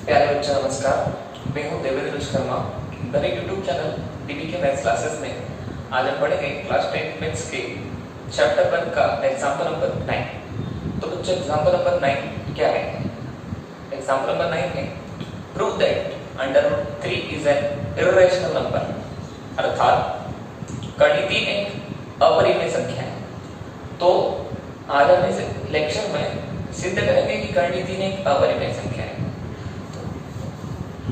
प्यारे बच्चों नमस्कार, मैं हूँ देवेंद्र विश्वकर्मा। मेरे यूट्यूब चैनल डीबीके मैथ्स क्लासेस में आज हम पढ़ेंगे क्लास 10 मैथ्स के चैप्टर 1 का एग्जाम्पल नंबर 9। तो बच्चों एग्जाम्पल नंबर 9 क्या है? एग्जाम्पल नंबर 9 है prove that √3 is an irrational number, अर्थात गणितीय एक अपरिमेय संख्या है। तो आज हम इस लेक्चर में सिद्ध करेंगे कि गणितीय एक अपरिमेय संख्या है।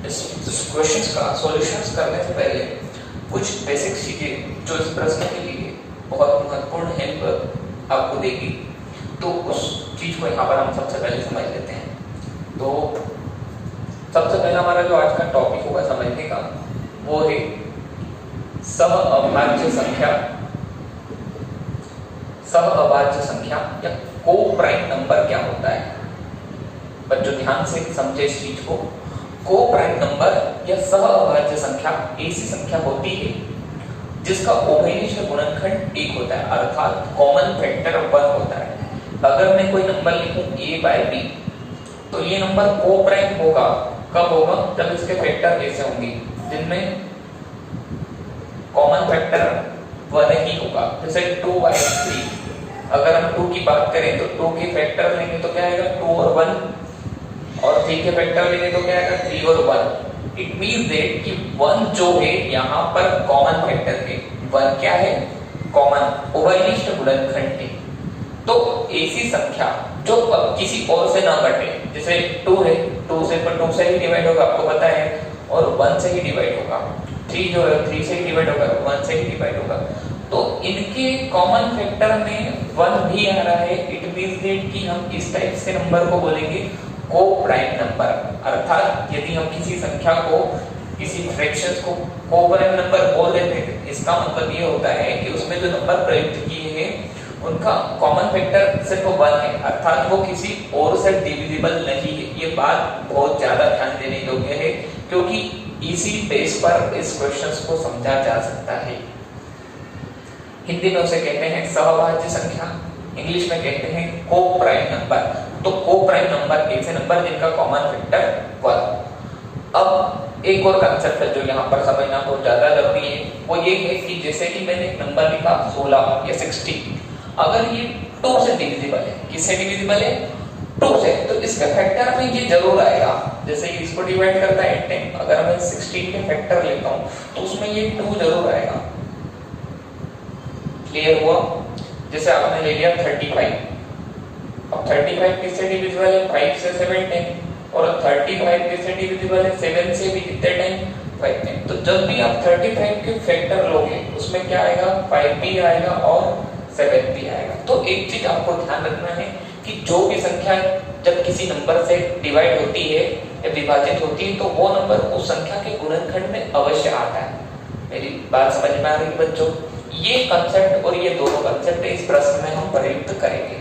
इस क्वेश्चंस का सॉल्यूशंस करने से पहले कुछ बेसिक चीजें जो इस प्रश्न के लिए बहुत महत्वपूर्ण हेल्प आपको देगी, तो उस चीज को यहाँ पर हम सबसे पहले समझ लेते हैं। तो सबसे पहला हमारा जो आज का टॉपिक होगा समझने का वो है सहअभाज्य संख्या। सहअभाज्य संख्या या को प्राइम नंबर क्या होता है? बच्चों ध्यान से समझे इस चीज को। को प्राइम नंबर या सहअभाज्य संख्या ऐसी संख्या होती है जिसका उभयनिष्ठ गुणनखंड 1 होता है, अर्थात कॉमन फैक्टर 1 होता है। अगर मैं कोई नंबर लिखूं a/b तो ये नंबर को प्राइम होगा कब होगा? जब इसके फैक्टर ऐसे होंगे जिनमें कॉमन फैक्टर 1 ही होगा। जैसे 2/3, अगर हम 2 की बात करें तो 2 के फैक्टर लेंगे तो क्या आएगा? 2 और 1, और 3 के फैक्टर लेंगे तो क्या आएगा? 3 और 1। इट मींस दैट कि 1 जो है यहाँ पर कॉमन फैक्टर है। 1 क्या है? कॉमन उभयनिष्ठ गुणनखंड है। तो ऐसी संख्या जो किसी और से ना घटे, जैसे 2 है, 2 से ही डिवाइड होगा, आपको पता है, और 1 से ही डिवाइड होगा। 3 जो है 3 से ही डिवाइड होगा, 1 से ही डिवाइड होगा। तो इनके कॉमन फैक्टर में 1 भी आ रहा है। इट मींस दैट कि हम इस टाइप से नंबर को बोलेंगे को प्राइम नंबर। अर्थात यदि हम किसी संख्या को, किसी फ्रैक्शंस को प्राइम नंबर बोल देते हैं, इसका मतलब ये होता है कि उसमें जो नंबर प्रयुक्त किए हैं उनका कॉमन फैक्टर सिर्फ 1 है, अर्थात वो किसी और से डिविजिबल नहीं है। ये बात बहुत ज्यादा ध्यान देने योग्य है, क्योंकि इसी बेस पर इस क्वेश्चंस को समझा जा सकता है। हिंदी में उसे कहते हैं सहअभाज्य संख्या, इंग्लिश में कहते हैं को प्राइम नंबर। तो को प्राइम नंबर ऐसे नंबर जिनका कॉमन फैक्टर 1। अब एक और कांसेप्ट है जो यहाँ पर समझना बहुत ज्यादा जरूरी है, वो ये है कि जैसे कि मैंने एक नंबर लिखा 16 या 60, अगर ये 2 से डिविजिबल है, किससे डिविजिबल है? 2 से, तो इसके फैक्टर में ये जरूर आएगा। जैसे इसको डिवाइड करता है 10, अगर मैं 16 के फैक्टर लेता हूँ तो उसमें ये 2 जरूर आएगा। क्लियर हुआ? जैसे आपने ले लिया 35, अब 35 किससे डिविजिबल है? 5 से 7 10, और 35 किससे डिविजिबल है? 7 से भी कितने 10? 5 10। तो जब भी आप 35 के फैक्टर लोगे उसमें क्या आएगा? 5 भी आएगा और 7 भी आएगा। तो एक चीज आपको ध्यान रखना है कि जो भी संख्या जब किसी नंबर से डिवाइड होती है या विभाजित होती है तो वो नंबर उस संख्या के गुणनखंड में अवश्य आता है। मेरी बात समझ में आ रही है बच्चों? ये कंसेप्ट और ये दोनों कंसेप्ट इस प्रश्न में हम प्रयुक्त करेंगे,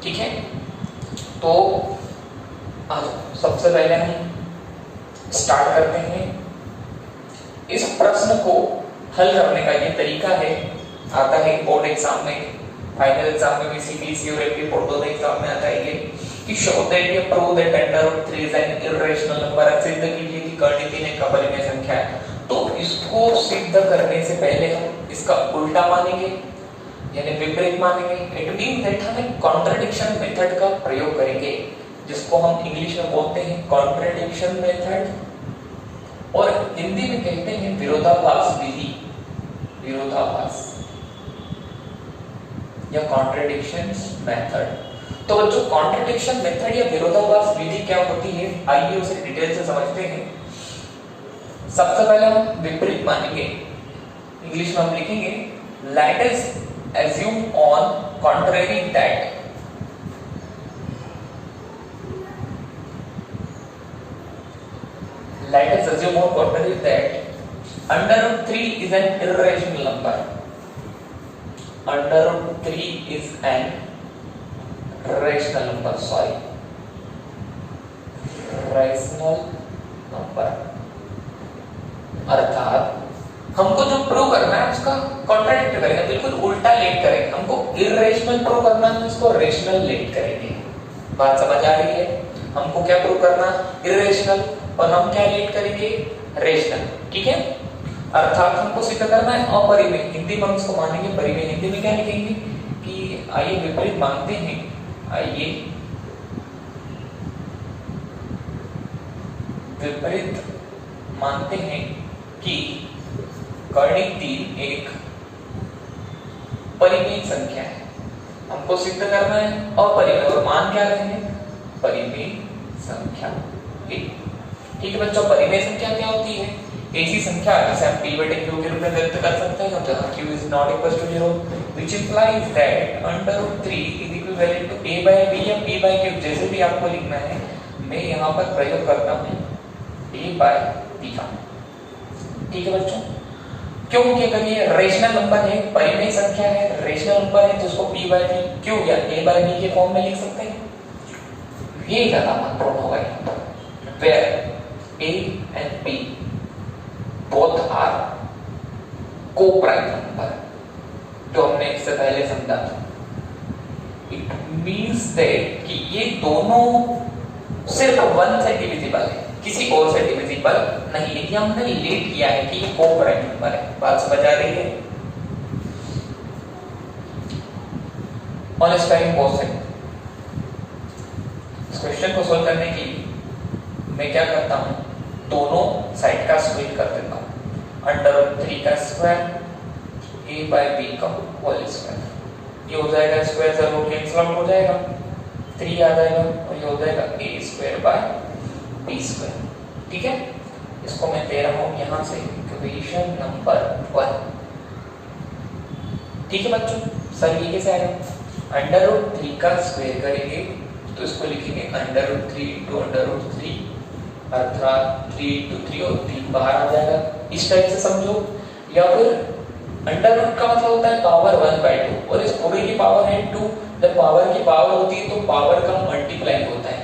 ठीक है? तो आज सबसे पहले हम स्टार्ट करते हैं। इस प्रश्न को हल करने का ये तरीका है, आता है बोर्ड एग्जाम में, फाइनल एग्जाम में भी, सीबीएसई और एमपी बोर्ड दोनों एग्जाम में आता है ये कि शो दैट या prove that √3 is an irrational number. सिद्ध कीजिए कि गणितीय एक अपरिमेय संख्या है। तो इसको सिद्ध करने से पहले हम इसका उल्टा मानेंगे, यानी विपरीत मानेंगे। इट मींस दैट हम एक कॉन्ट्रडिक्शन मेथड का प्रयोग करेंगे, जिसको हम इंग्लिश में बोलते हैं कॉन्ट्रडिक्शन मेथड, और हिंदी में कहते हैं विरोधाभास विधि, विरोधाभास या कॉन्ट्रडिक्शन मेथड। तो बच्चों कॉन्ट्रडिक्शन मेथड या विरोधाभास विधि क्या होती है, आइए उसे डिटेल से समझते हैं। सबसे पहले हम विपरीत मानेंगे। इंग्लिश में हम लिखेंगे let us assume on contrary that let us assume on contrary that √3 is an irrational number. √3 is an irrational number, rational number। अर्थात हमको जो प्रूव करना है उसका कॉन्ट्राडिक्ट करेंगे, बिल्कुल उल्टा लेट करेंगे। हमको इर्रेशनल प्रूव करना है, उसको रेशनल लेट करेंगे। बात समझ आ रही है? हमको क्या प्रूव करना, इरेशनल, और हम क्या लीड करेंगे, रेशनल, ठीक है। अर्थात हमको सिद्ध करना है अपरिमेय, हिंदी में हम इसको मानेंगे परिमेय, हिंदी में क्या लिखेंगे कि आइए विपरीत मानते हैं, आइए विपरीत मानते हैं कि कर्णिक 3 एक परिमेय संख्या है। हमको सिद्ध करना है अपरिमेय, और मान क्या रहे हैं, परिमेय संख्या, ठीक है बच्चों। परिमेय संख्या क्या होती है, ऐसी संख्या जिसे हम p बटे q के रूप में व्यक्त कर सकते हैं जहां q is not equal to 0, which implies that √3 is equivalent to a by b या p by q, जैसे भी आपको लिखना है। मैं यहाँ पर प्रयोग करता हूँ a by b का, ठीक है बच्चों। क्योंकि अगर ये रेशनल नंबर है, परिमेय संख्या है, रेशनल नंबर है, जिसको p by b q या a by b के फॉर्म में लिख सकते हैं, ये ज्यादा महत्वपूर्ण होगा यहाँ पर। Where a and b both are co-prime number, जो हमने इससे पहले समझा था। It means that कि ये दोनों सिर्फ 1 से डिविजिबल है, किसी और से डिविजिबल नहीं है। ये हमने लीड किया है कि ये को-प्राइम नंबर है। बात समझ आ रही है? ऑनेस्ट टाइम क्वेश्चन, इस क्वेश्चन को सोल्व करने के लिए मैं क्या करता हूँ, दोनों साइड का स्क्वायर कर देता हूँ। √3 का स्क्वायर a by b का होल स्क्वायर, ये हो जाएगा स्क्वायर से रूट कैंसिल आउट हो जाएगा, 3 आ जाएगा, और ये हो जाएगा a square bye b square, ठीक है। इसको मैं दे रहा हूँ यहाँ से इक्वेशन नंबर 1, ठीक है बच्चों। सर ये कैसे आएगा, √3 का स्क्वायर करेंगे तो इसको लिखेंगे √3 into √3, अर्थात 3 into 3 और 3 बाहर आ जाएगा, इस टाइप से समझो। या फिर अंडर का मतलब होता है पावर 1/2, और इस पूरे की पावर है 2। जब पावर की पावर होती है तो पावर का मल्टीप्लाई होता है,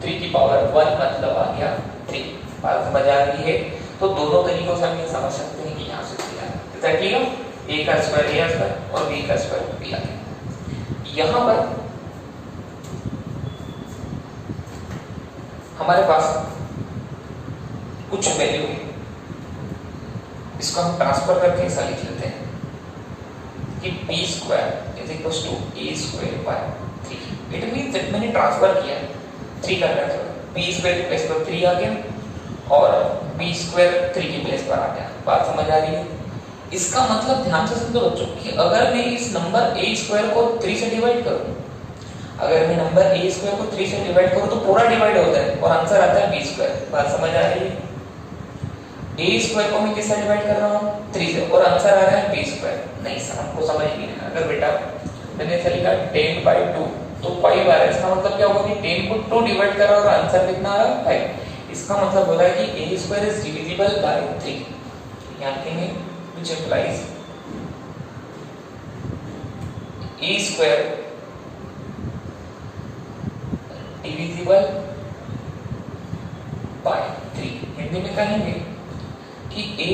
3 की पावर 1 मतलब आ गया 3। बात समझ आ रही है? तो दोनों तरीकों से हम ये समझ सकते हैं कि यहाँ से किया ठीक है, a का स्क्वायर a स्क्वायर और b का स्क्वायर b आ गया। यहाँ पर हमारे पास कुछ वैल्यू है, इसको हम ट्रांसफर करके ऐसा लिख लेते हैं कि b square is equal to a square by 3। It means that मैंने ट्रांसफर किया 3 का ट्रांसफर, b स्क्वायर की प्लेस पर 3 आ गया और b स्क्वायर 3 की प्लेस पर आ गया। बात समझ आ रही है? इसका मतलब ध्यान से समझो बच्चों कि अगर मैं इस नंबर a स्क्वायर को 3 से डिवाइड करूं, अगर मैं नंबर a स्क्वायर को 3 से डिवाइड करूं तो पूरा डिवाइड होता है और आंसर आता है b स्क्वायर। बात समझ आ रही है? a स्क्वायर को मैं किससे डिवाइड कर रहा हूं, 3 से, और आंसर आ रहा है b स्क्वायर। नहीं सर हमको समझ नहीं आया। अगर बेटा मैंने ऐसा लिखा 10/2 तो 5 आ रहा है, इसका मतलब क्या होगा कि 10 को 2 डिवाइड कर रहा है और आंसर कितना आ रहा है 5। इसका मतलब हो रहा है कि a square is divisible by 3, यानी कि which implies a square divisible by 3। Hindi में कहेंगे कि a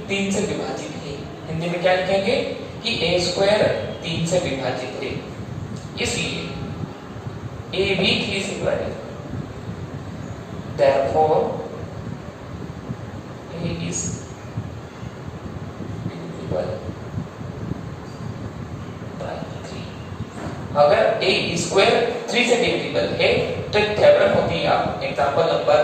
3 से विभाजित है। हिंदी में क्या लिखेंगे कि a स्क्वायर 3 से विभाजित है, इसलिए a भी 3 से विभाजित है। Therefore a is divisible by 3। अगर a स्क्वायर 3 से डिविजिबल है तो एक थ्योरम होती है, आप एग्जांपल नंबर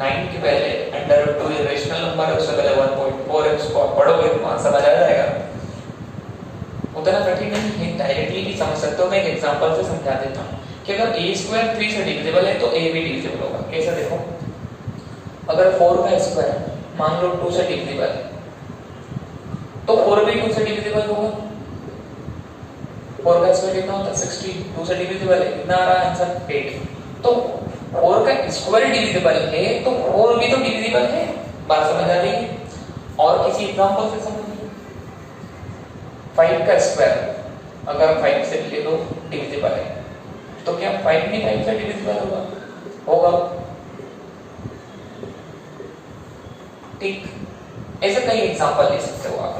9 के पहले √2 इरेशनल नंबर है, उससे पहले 1.4x को पढ़ोगे तो वहां समझ आ जाएगा। उतना कठिन नहीं है, डायरेक्टली भी समझ सकते हो। मैं एक एग्जांपल से समझा देता हूं कि अगर a स्क्वायर 3 से डिविजिबल है तो a भी डिविजिबल होगा। कैसे देखो, अगर 4 का स्क्वायर मान लो 2 से डिविजिबल है तो 4 भी 2 से डिविजिबल होगा। 4 का स्क्वायर कितना होता है 16, 2 से डिविजिबल है, कितना आ रहा है आंसर 8। तो 4 का स्क्वायर डिविजिबल है तो 4 भी तो डिविजिबल है। बात समझ आ रही है? और किसी एग्जांपल से समझिए, 5 का स्क्वायर अगर 5 से ले लो डिविजिबल है तो क्या 5 भी 5 से डिविजिबल होगा? ठीक, ऐसे कई एग्जांपल ले सकते हो आप।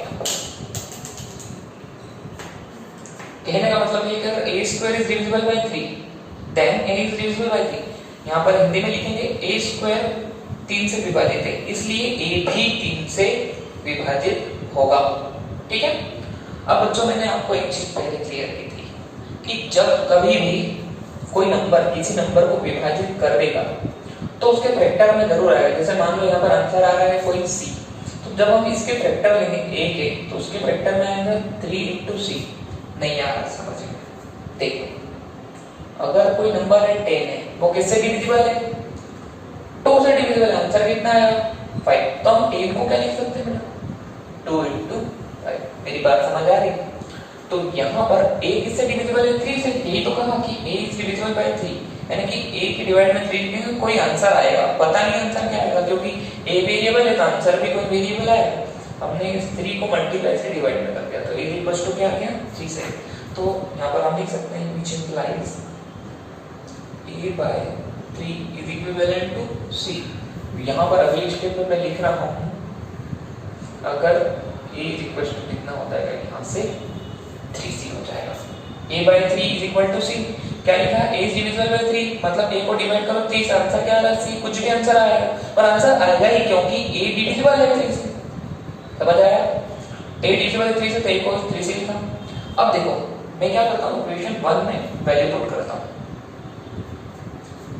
कहने का मतलब ये कि अगर a square is divisible by 3 then a is divisible by 3, यहाँ पर हिंदी में लिखेंगे ए स्क्वायर 3 से विभाजित है, इसलिए ए भी 3 से विभाजित होगा। ठीक है। अब बच्चों मैंने आपको एक चीज पहले क्लियर की थी कि जब कभी भी कोई नंबर किसी नंबर को विभाजित कर देगा तो उसके फैक्टर में जरूर आएगा। जैसे मान लो यहाँ पर आंसर आ रहा है कोई सी, तो जब हम इसके फैक्टर लेंगे ए के तो उसके फैक्टर में आएगा 3 into c। नहीं आ रहा समझ में? देखो अगर कोई नंबर है 10 है, वो किससे डिविजिबल है? 2 से डिविजिबल। आंसर कितना आया? 5। तो हम 10 को क्या लिख सकते हैं बेटा? 2 into 5। मेरी बात समझ आ रही है? तो यहाँ पर a किससे डिविजिबल है? 3 से। यही तो कहा कि a is divisible by 3, यानी कि a की डिवाइड में 3 लिखेंगे कोई आंसर आएगा। पता नहीं आंसर क्या आएगा, क्योंकि a वेरिएबल है तो आंसर भी कोई वेरिएबल आएगा। हमने इस 3 को मल्टीप्लाई से डिवाइड में कर दिया तो a इक्वल्स टू क्या आ गया? 3 से। तो यहाँ पर हम लिख सकते हैं which implies a by 3 is equivalent to c। यहाँ पर अगली स्टेप में मैं लिख रहा हूँ अगर a इक्वल्स टू कितना हो जाएगा, यहाँ से 3c हो जाएगा। a by 3 is equal to c। क्या लिखा? a is divisible by 3, मतलब a को डिवाइड करो 3 से, आंसर क्या आ रहा है? c। कुछ भी आंसर आएगा, पर आंसर आएगा ही क्योंकि a डिविजिबल है 3 से। समझ आया? a डिविजिबल है 3 से तो a को 3 से लिखा। अब देखो मैं क्या करता हूँ, इक्वेशन 1 में वैल्यू पुट करता हूँ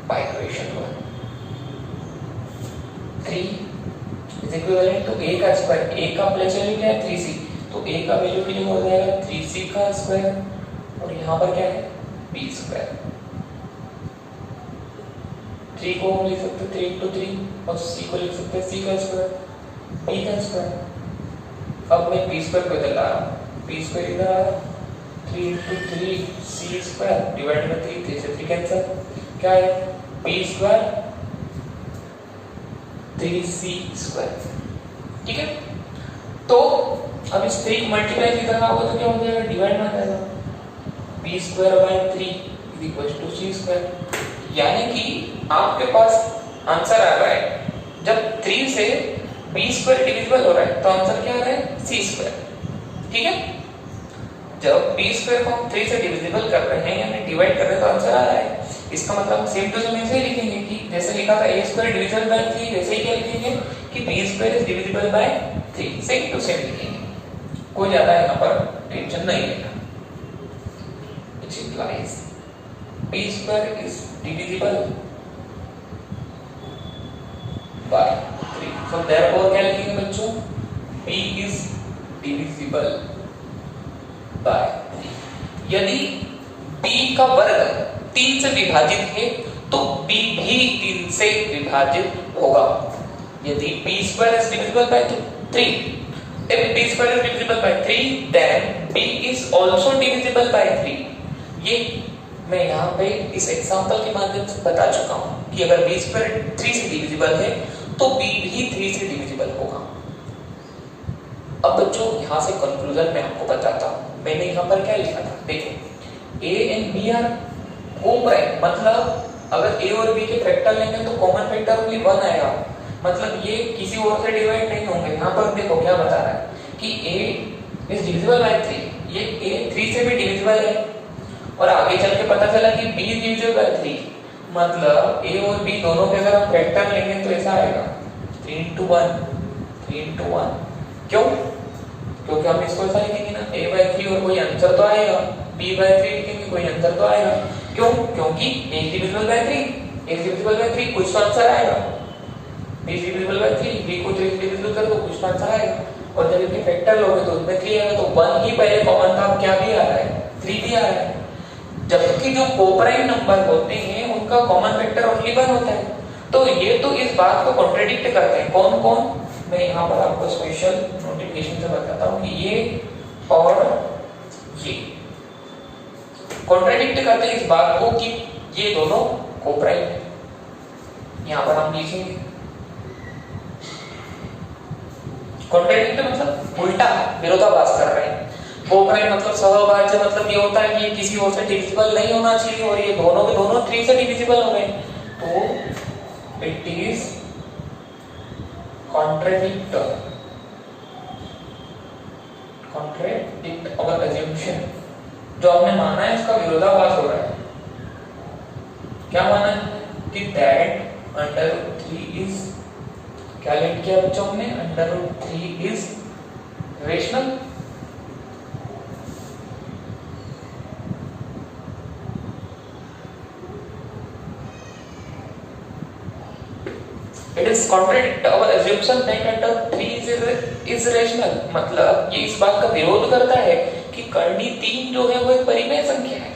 by equation 1। 3 is equivalent to a का स्क्वायर, a का प्लेस वैल्यू क्या है? 3c, तो a का वैल्यू कितना हो जाएगा? 3c का स्क्वायर, और यहाँ पर क्या है? b square. 3 को हम लिख सकते हैं 3 into 3 और c को लिख सकते हैं c का स्क्वायर, b का स्क्वायर। अब मैं b स्क्वायर को इधर ला रहा हूँ, b स्क्वायर इधर आ रहा है, 3 into 3 c स्क्वायर डिवाइड में 3 से 3 कैंसिल, क्या है? b square 3c square. ठीक है। तो अब इस 3 को मल्टीप्लाई की तरह होगा तो क्या हो जाएगा? डिवाइड में आ जाएगा, b square by 3 is equal to c square. यानी कि आपके पास आंसर आ रहा है जब 3 से b स्क्वायर डिविजिबल हो रहा है तो आंसर क्या आ रहा है? c square. ठीक है। जब b स्क्वायर को हम 3 से डिविजिबल कर रहे हैं यानी डिवाइड कर रहे हैं तो आंसर आ रहा है। इसका मतलब सेम टू सेम ऐसे ही लिखेंगे कि जैसे लिखा था a स्क्वायर डिविजिबल बाय 3, वैसे ही क्या लिखेंगे कि b square is divisible by 3। Same to same लिखेंगे, कोई ज्यादा यहाँ पर टेंशन नहीं लेना। Which implies b square is divisible by 3। So therefore क्या लिखेंगे बच्चों? b is divisible by 3। यदि b का वर्ग 3 से विभाजित है तो b भी 3 से विभाजित होगा। यदि b square is divisible by 3, if b square is divisible by 3 then b is also divisible by 3। ये मैं यहाँ पे इस एग्जांपल के माध्यम से बता चुका हूँ कि अगर b स्क्वायर 3 से डिविजिबल है तो b भी 3 से डिविजिबल होगा। अब बच्चों यहाँ से कंक्लूजन मैं आपको बताता हूँ। मैंने यहाँ पर क्या लिखा था, देखो a and b are coprime, मतलब अगर a और b के फैक्टर लेंगे तो कॉमन फैक्टर ओनली 1 आएगा, मतलब ये किसी और से डिवाइड नहीं होंगे। यहाँ पर देखो क्या बता रहा है कि a इज डिविजिबल बाय 3, ये a 3 से भी डिविजिबल है, और आगे चल के पता चला कि b डिविजिबल बाय 3, मतलब a और b दोनों के अगर हम फैक्टर लेंगे तो ऐसा आएगा 3 into 1, 3 into 1। क्यों? क्योंकि हम इसको ऐसा लिखेंगे ना, a by 3 और कोई आंसर तो आएगा, b by 3 लिखेंगे कोई आंसर तो आएगा। क्यों? क्योंकि a divisible by 3, a divisible by 3 कुछ तो आंसर आएगा, b डिविजिबल बाय 3, b को 3 डिविजिबल कर दो कुछ तो आंसर आएगा, और जब इसके फैक्टर लोगे तो उसमें 3 आएगा, तो 1 ही पहले कॉमन था, क्या भी आ रहा है? 3 भी आ रहा है। जबकि जो को-प्राइम नंबर होते हैं उनका कॉमन फैक्टर ओनली 1 होता है। तो ये तो इस बात को कॉन्ट्रडिक्ट करते हैं। कौन कौन? मैं यहाँ पर आपको स्पेशल नोटिफिकेशन से बताता हूँ कि ये और ये कॉन्ट्रडिक्ट करते हैं इस बात को कि ये दोनों को-प्राइम है। यहाँ पर हम लिखेंगे कॉन्ट्रडिक्ट मतलब उल्टा, विरोधाभास कर रहे हैं। को-प्राइम मतलब सहभाज्य, मतलब ये होता है कि ये किसी और से डिविजिबल नहीं होना चाहिए और ये दोनों के दोनों 3 से डिविजिबल हो गए, तो it is contradict our assumption. जो हमने माना है उसका विरोधाभास हो रहा है। क्या माना है? कि दैट √3 इज, क्या लेट किया बच्चों हमने, √3 is rational. It is contradict our assumption that √3 is rational। मतलब ये इस बात का विरोध करता है कि कर्णी 3 जो है वो एक परिमेय संख्या है।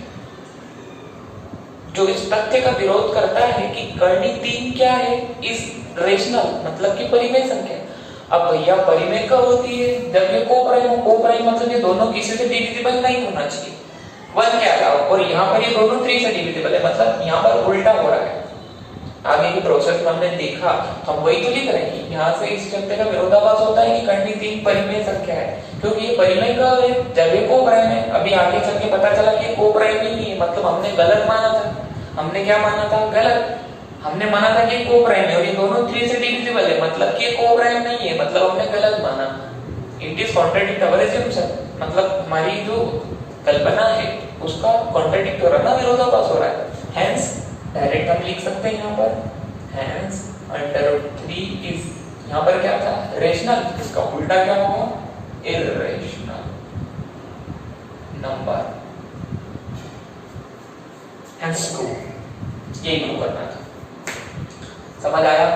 जो इस तथ्य का विरोध करता है कि कर्णी 3 क्या है, इज रेशनल, मतलब कि परिमेय संख्या। अब भैया परिमेय कब होती है, जब ये कोप्राइम हो। कोप्राइम मतलब ये दोनों किसी से डिविजिबल नहीं होना चाहिए, 1 के अलावा। और यहाँ पर ये दोनों 3 से डिविजिबल है, मतलब यहाँ पर उल्टा हो रहा है। आगे की प्रोसेस में हमने देखा, हम वही तो लिख रहे हैं कि यहाँ से इस तथ्य का विरोधाभास होता है कि कर्णी 3 परिमेय संख्या है, क्योंकि ये परिमेय कब है, जब ये कोप्राइम है। अभी आगे चल के पता चला कि कोप्राइम ही नहीं है, मतलब हमने गलत माना था। हमने क्या माना था, गलत। हमने माना था कि कोप्राइम है और ये दोनों 3 से डिविजिबल है, मतलब कि ये कोप्राइम नहीं है, मतलब हमने गलत माना। इट इज कॉन्ट्रडिक्ट अवर अस्यूम्पशन, मतलब हमारी जो कल्पना है उसका कॉन्ट्रडिक्ट हो रहा है ना, विरोधाभास हो रहा है। हेंस डायरेक्ट हम लिख सकते हैं यहाँ पर, हेंस √3 इज, यहाँ पर क्या था, रेशनल। इसका उल्टा क्या होगा, इर्रेशनल नंबर। हेंस ट्रू, यही प्रूव करना था। समझ आया,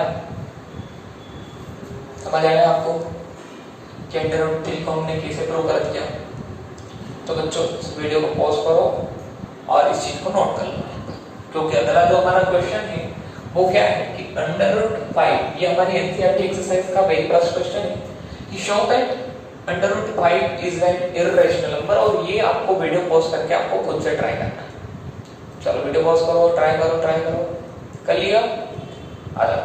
समझ आया आपको कि √3 को हमने कैसे प्रूव कर दिया। तो बच्चों इस वीडियो को पॉज करो और इस चीज को नोट कर लो, क्योंकि अगला जो हमारा क्वेश्चन है वो क्या है कि √5, ये हमारी एनसीईआरटी एक्सरसाइज का वेरी फर्स्ट क्वेश्चन है कि show that √5 is an irrational number. और ये आपको वीडियो पॉज करके आपको खुद से ट्राई करना है। चलो वीडियो पॉज करो, ट्राई करो, ट्राई करो। कर लिया? आजा,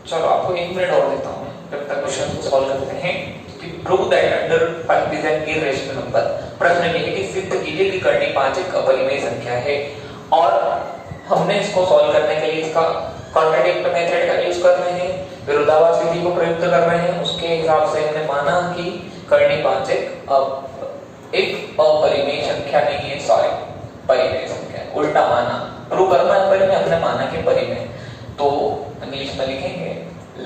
चलो आपको 1 मिनट और देता हूँ जब तक क्वेश्चन को सॉल्व करते हैं। Prove that √5 is an irrational number. प्रश्न ये है कि सिद्ध कीजिए कि कर्णी 5 एक अपरिमेय संख्या है। और हमने इसको सॉल्व करने के लिए इसका कॉन्ट्रडिक्ट मेथड का यूज कर रहे हैं, विरोधाभास विधि को प्रयुक्त कर रहे हैं। उसके हिसाब से हमने माना कि कर्णी 5 एक अपरिमेय संख्या नहीं है, सॉरी परिमेय संख्या, उल्टा माना। प्रूव करना है परिमेय, हमने माना कि परिमेय। तो इंग्लिश में लिखेंगे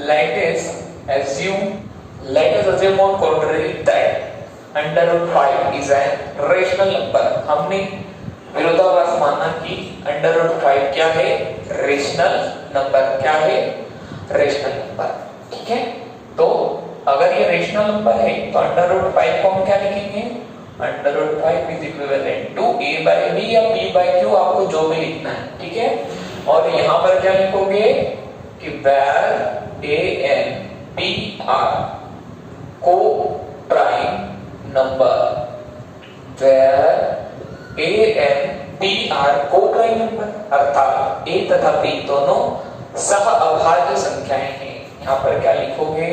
let us assume on contrary that √5 is a rational number। हमने विरोधाभास माना कि √5 क्या है, रेशनल नंबर। क्या है, रेशनल नंबर। ठीक है, तो अगर ये रेशनल नंबर है तो √5 को हम क्या लिखेंगे, √5 is equivalent to a/b या b/q, आपको जो भी लिखना है। ठीक है, और यहाँ पर क्या लिखोगे कि where a n p r को prime number, where a n p r को प्राइम नंबर, अर्थात a तथा b दोनों सह अभाज्य संख्याएं हैं। यहाँ पर क्या लिखोगे,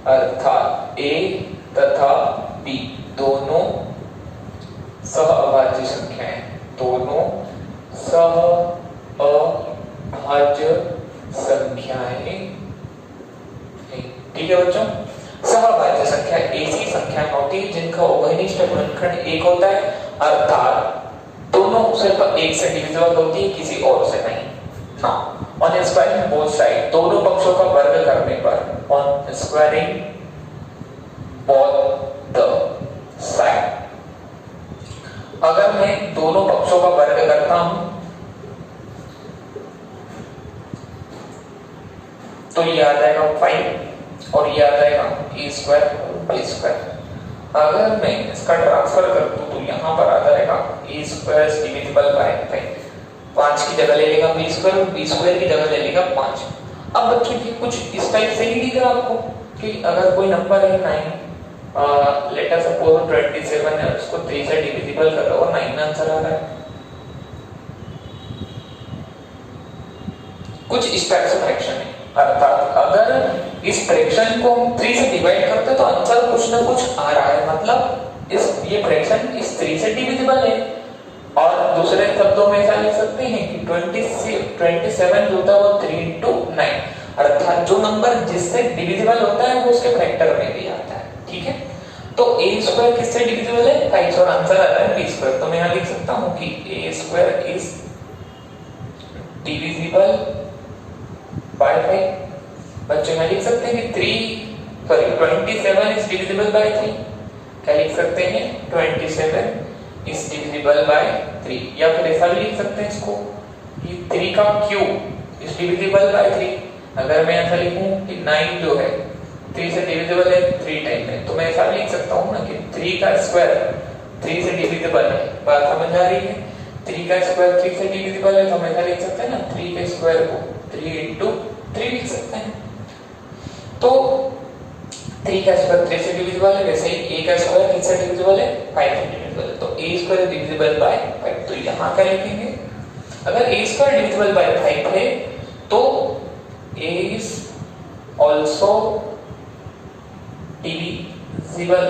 अर्थात a तथा b दोनों सह अभाज्य संख्याएं, दोनों सह अभाज्य संख्याएं। ठीक है बच्चों, सहभाज्य संख्या ऐसी संख्या होती है जिनका उभयनिष्ठ गुणनखंड 1 होता है, अर्थात दोनों सिर्फ 1 से डिविजिबल होती है, किसी और से नहीं ना। ऑन स्क्वायरिंग बोथ साइड, दोनों पक्षों का वर्ग करने पर, on squaring both the side, अगर मैं दोनों पक्षों का वर्ग करता हूं तो ये आ जाएगा 5 और ये आ जाएगा a² b²। अगर मैं इसका ट्रांसफर कर दूं तो यहाँ पर आ जाएगा a² डिविजिबल बाय 5 की जगह ले लेगा b² और b² की जगह ले लेगा 5। अब बच्चों ये कुछ इस टाइप से ही दिख रहा आपको कि अगर कोई नंबर है 9, लेट अस सपोज 27 है, उसको 3 से डिविजिबल करो और 9 आंसर आ रहा है। कुछ इस टाइप से फ्रैक्शन है, अर्थात अगर इस फ्रैक्शन को हम 3 से डिवाइड करते तो आंसर कुछ ना कुछ आ रहा है, मतलब ये फ्रैक्शन इस 3 से डिविजिबल है। और दूसरे शब्दों में ऐसा लिख सकते हैं कि 27 जो होता है वो 3 into 9, अर्थात जो नंबर जिससे डिविजिबल होता है वो उसके फैक्टर में भी आता है। ठीक है, तो a² किससे डिविजिबल है, 5, और आंसर आ रहा है b²। तो मैं यहाँ लिख सकता हूँ कि a² is डिविजिबल बाय 5। बच्चों में लिख सकते हैं कि 27 इज डिविजिबल बाय 3। क्या लिख सकते हैं? 27 इज डिविजिबल बाय 3। या फिर ऐसा भी लिख सकते हैं इसको कि 3 का क्यूब इज डिविजिबल बाय 3। अगर मैं ऐसा लिखूं कि 9 जो है 3 से डिविजिबल है 3 टाइम में, तो मैं ऐसा लिख सकता हूं ना कि 3 का स्क्वायर 3 से डिविजिबल है। बात समझ आ रही है? 3 का स्क्वायर 3 से डिविजिबल है, तो हम ऐसा लिख सकते हैं ना 3 के स्क्वायर को 3 into 3 लिख सकते हैं। तो 3 का स्क्वायर 3 से डिविजिबल है, वैसे ही a का स्क्वायर किससे डिविजिबल है? 5 से डिविजिबल है। तो a स्क्वायर डिविजिबल बाय 5। तो यहां क्या लिखेंगे? अगर a स्क्वायर डिविजिबल बाय 5 है तो a is also divisible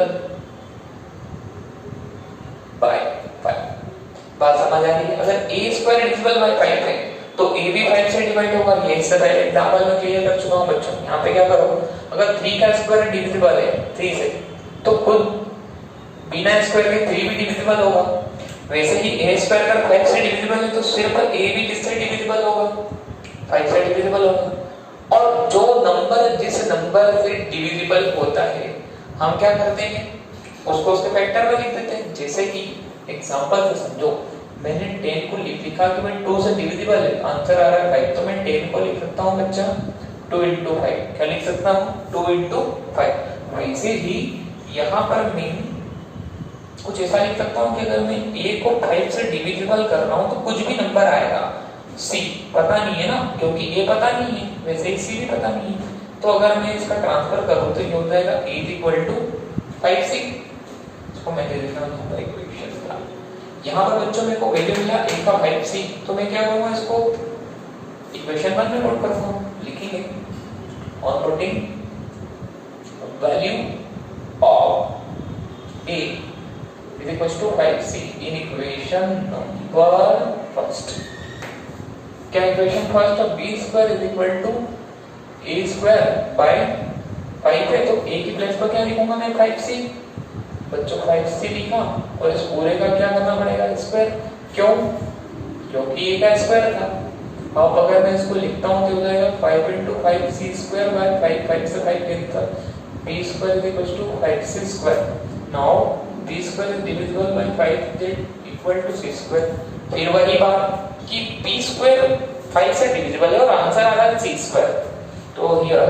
by 5। बात समझ आ रही है? अगर a स्क्वायर डिविजिबल बाय 5 है तो a भी 5 से डिवाइड होगा। ये इससे पहले एग्जांपल में क्लियर कर चुका हूं बच्चों। यहां पे क्या करो, अगर 3 का स्क्वायर डिविजिबल है 3 से, तो खुद बिना स्क्वायर के 3 भी डिविजिबल होगा। वैसे ही a स्क्वायर अगर 5 से डिविजिबल है तो सिर्फ a भी किससे डिविजिबल होगा? 5 से डिविजिबल होगा। और जो नंबर जिस नंबर से डिविजिबल होता है हम क्या करते हैं? उसको उसके फैक्टर में लिख देते हैं। जैसे कि एग्जांपल से समझो, मैंने 10 को लिखा कि मैं 2 से डिविजिबल है, आंसर आ रहा है 5, तो मैं 10 को लिख सकता हूं बच्चा 2 into 5। क्या लिख सकता हूं? 2 into 5। वैसे ही यहां पर मैं कुछ ऐसा लिख सकता हूं कि अगर मैं a को 5 से डिविजिबल कर रहा हूं तो कुछ भी नंबर आएगा। c पता नहीं है ना, क्योंकि a पता नहीं है, वैसे ही c भी पता नहीं है। तो अगर मैं इसका ट्रांसफर करूं तो ये हो जाएगा a = 5c। इसको मैं दे देता हूं इक्वेशन का। यहाँ पर बच्चों मेरे को वैल्यू मिला a का 5c, तो मैं क्या करूंगा? इसको इक्वेशन 1 में नोट करता हूं। लिखेंगे on putting value of a is equals to 5c in equation number first। क्या इक्वेशन फर्स्ट है? b square is equal to a square by 5 है, तो a की प्लेस पर क्या लिखूंगा मैं? 5c। बच्चों 5c लिखा और इस पूरे का क्या करना पड़ेगा? स्क्वायर। क्यों? क्योंकि a का स्क्वायर था। अब अगर मैं इसको लिखता हूं तो हो जाएगा 5 into 5c square by 5। 5 से 5 cancel, b square is equals to 5c square। Now b square is divisible by 5, that equal to c square। फिर वही बात कि b square 5 से डिविजिबल है और आंसर आ रहा है c square। तो here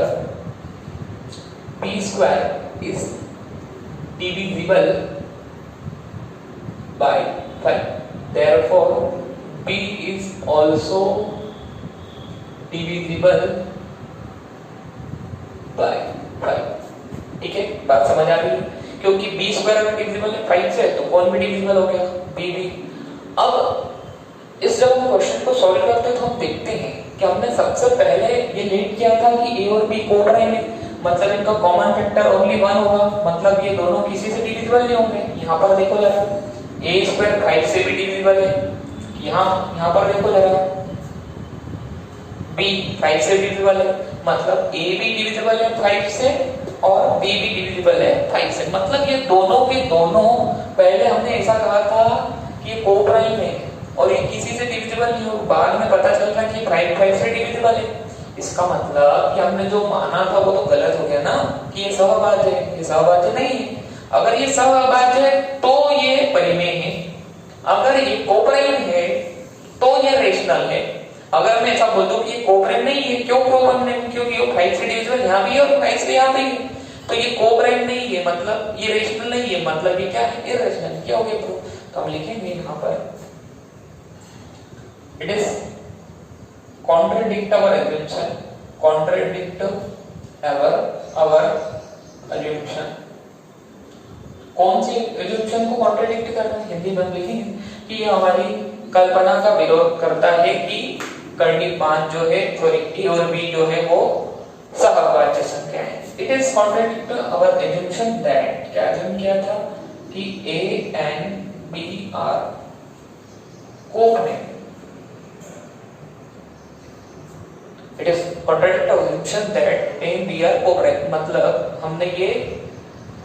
b square is divisible by 5, therefore b is also divisible by 5। ठीक है, बात समझ आ रही है? क्योंकि b स्क्वायर अगर डिविजिबल है 5 से तो कौन भी डिविजिबल हो गया? b भी। अब इस जब हम क्वेश्चन को सॉल्व करते हैं तो हम देखते हैं कि हमने सबसे पहले ये लीड किया था कि a और b कोप्राइम है, मतलब इनका कॉमन फैक्टर ओनली 1 होगा, मतलब ये दोनों किसी से डिविजिबल नहीं होंगे। यहाँ पर देखो जरा, a स्क्वायर 5 से भी डिविजिबल है। यहाँ पर देखो जरा, b 5 से डिविजिबल है, मतलब a भी डिविजिबल है 5 से और b भी डिविजिबल है 5 से। मतलब ये दोनों के दोनों, पहले हमने ऐसा कहा था कि ये कोप्राइम है और ये किसी से डिविजिबल नहीं हो, बाद में पता चल रहा कि प्राइम 5 से डिविजिबल है। इसका मतलब कि हमने जो माना था वो तो गलत हो गया ना, कि ये सहभाज्य है। ये सहभाज्य नहीं है। अगर ये सहभाज्य है तो ये परिमेय है, अगर ये कोप्राइम है तो ये रेशनल है। अगर मैं ऐसा बोल दूं कि ये कोप्राइम नहीं है, क्यों कोप्राइम नहीं? क्योंकि ये 5 से डिविजिबल यहाँ भी है और 5 से यहाँ भी है, तो ये कोप्राइम नहीं है, मतलब ये रेशनल नहीं है, मतलब ये क्या है? इररेशनल। क्या हो गया प्रूफ? तो हम लिखेंगे यहाँ पर it is contradict our assumption, contradict our assumption। कौन सी assumption को contradict कर रहा है? हिंदी में लिखेंगे कि ये हमारी कल्पना का विरोध करता है कि कर्णी 5 जो है, सॉरी a और b जो है वो सहभाज्य संख्या है। It is contradict our assumption that, क्या assume किया था कि a and b are covenant। It is contradict our assumption that A and B are coprime। मतलब हमने ये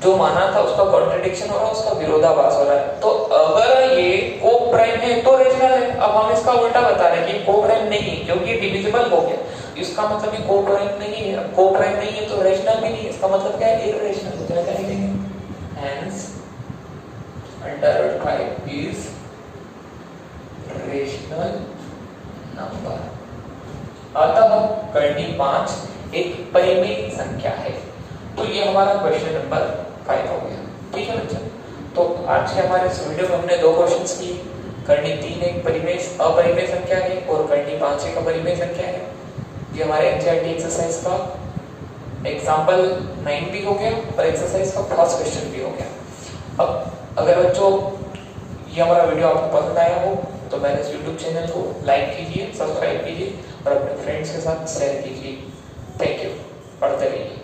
जो माना था उसका कॉन्ट्रडिक्शन हो रहा है, उसका विरोधाभास हो रहा है। तो अगर ये कोप्राइम है तो रेशनल है, अब हम इसका उल्टा बता रहे हैं कि कोप्राइम नहीं है क्योंकि डिविजिबल हो गया, इसका मतलब ये कोप्राइम नहीं है। अब कोप्राइम नहीं है तो रेशनल भी नहीं है, इसका मतलब क्या है, इररेशनल हो जाएगा। लिखेंगे हेंस √5 इज रेशनल नंबर। अतः कर्णी 5 एक परिमेय संख्या है। तो ये हमारा क्वेश्चन नंबर 5 हो गया। ठीक है बच्चों, तो आज के हमारे इस वीडियो में हमने दो क्वेश्चंस किए। कर्णी 3 एक परिमेय अपरिमेय संख्या है और कर्णी 5 एक अपरिमेय संख्या है। ये हमारे एनसीईआरटी एक्सरसाइज का एग्जांपल 9 भी हो गया और एक्सरसाइज का फर्स्ट क्वेश्चन भी हो गया। अब अगर बच्चों ये हमारा वीडियो आपको पसंद आया हो तो मेरे इस YouTube चैनल को लाइक कीजिए, सब्सक्राइब कीजिए और अपने फ्रेंड्स के साथ शेयर कीजिए। Thank you. पढ़ते रहिए।